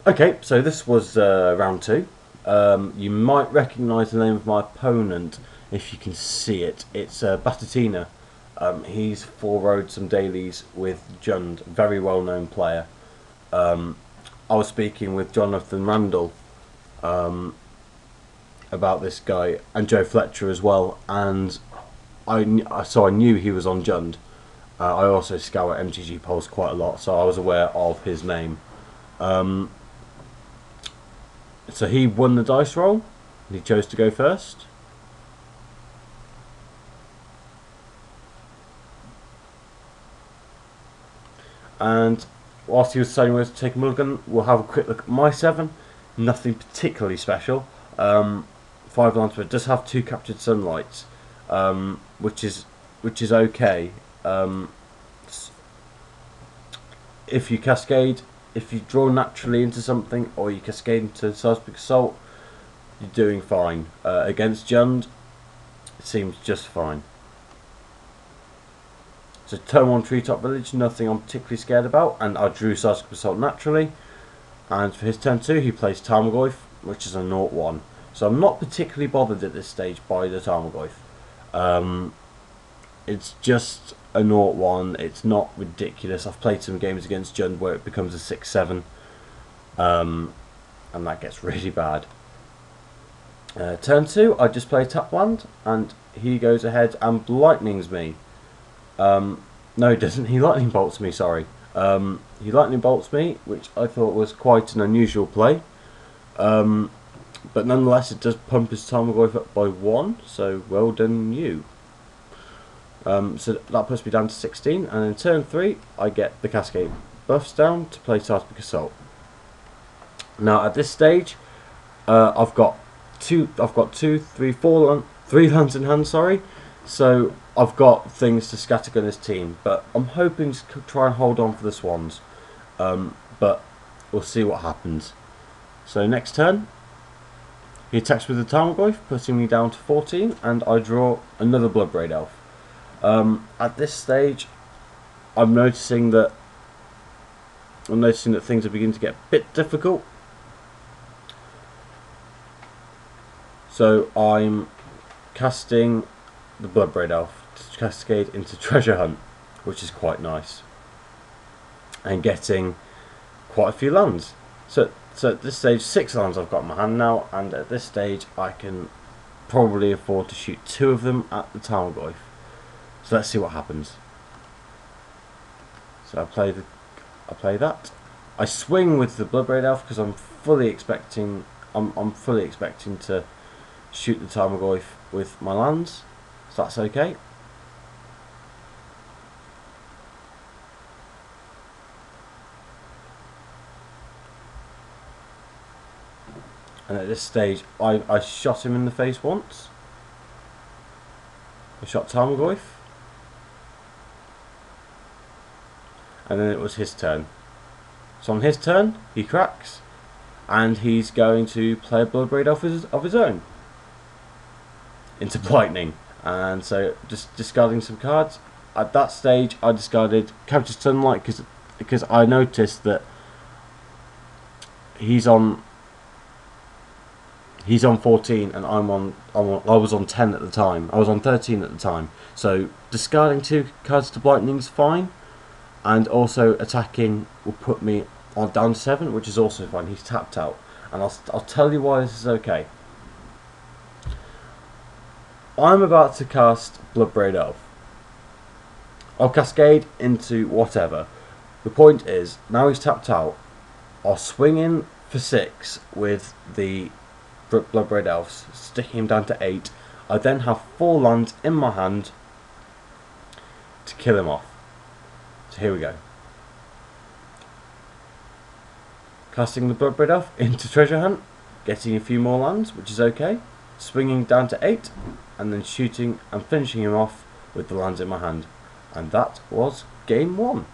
Okay, so this was round 2. You might recognise the name of my opponent if you can see it. It's Batatina. He's 4-road some dailies with Jund, very well known player. I was speaking with Jonathan Randall about this guy, and Joe Fletcher as well, and I knew he was on Jund. I also scour MTG polls quite a lot, so I was aware of his name. So he won the dice roll, and he chose to go first. And whilst he was deciding whether to take a mulligan, we'll have a quick look at my 7. Nothing particularly special. 5 lands, but it does have 2 captured sunlights, which is okay. If you cascade, if you draw naturally into something, or you cascade into Seismic Assault, you're doing fine. Against Jund, it seems just fine. So turn 1 Treetop Village, nothing I'm particularly scared about, and I drew Seismic Assault naturally. And for his turn 2, he plays Tarmogoyf, which is a 0-1. So I'm not particularly bothered at this stage by the Tarmogoyf. It's just a 0-1, it's not ridiculous. I've played some games against Jund where it becomes a 6-7, and that gets really bad. Turn 2, I just play tap land, and he goes ahead and lightnings me. No, he doesn't. He lightning bolts me. Sorry. He lightning bolts me, which I thought was quite an unusual play. But nonetheless, it does pump his Tarmogoyf up by 1. So well done, you. So that puts me down to 16, and in turn 3, I get the Cascade Bluffs down to play Seismic Assault. Now at this stage, I've got 3 lands in hand. Sorry. So I've got things to scattergun his team, but I'm hoping to try and hold on for the Swans. But we'll see what happens. So next turn, he attacks with the Tarmogoyf, putting me down to 14, and I draw another Bloodbraid Elf. At this stage, I'm noticing that things are beginning to get a bit difficult. So I'm casting the Bloodbraid Elf to cascade into Treasure Hunt, which is quite nice, and getting quite a few lands. So at this stage, 6 lands I've got in my hand now, and at this stage I can probably afford to shoot 2 of them at the Tarmogoyf. So let's see what happens. So I play that. I swing with the Bloodbraid Elf because I'm fully expecting to shoot the Tarmogoyf with my lands. So that's okay. And at this stage, I shot him in the face once. I shot Tarmogoyf. And then it was his turn. So on his turn, he cracks, and he's going to play a Bloodbraid Elf of his own into Lightning. And so just discarding some cards. At that stage, I discarded Capture Sunlight because I noticed that he's on 14 and I was on 10 at the time. I was on 13 at the time. So discarding 2 cards to Lightning is fine, and also attacking will put me on down to 7, which is also fine. He's tapped out, and I'll tell you why this is okay. I'm about to cast Bloodbraid Elf. I'll cascade into whatever. The point is, now he's tapped out, I'll swing in for 6 with the Bloodbraid Elves, sticking him down to 8. I then have 4 lands in my hand to kill him off. So here we go. Casting the Bloodbraid Elf into Treasure Hunt, getting a few more lands, which is okay. Swinging down to 8, and then shooting and finishing him off with the lands in my hand. And that was game 1.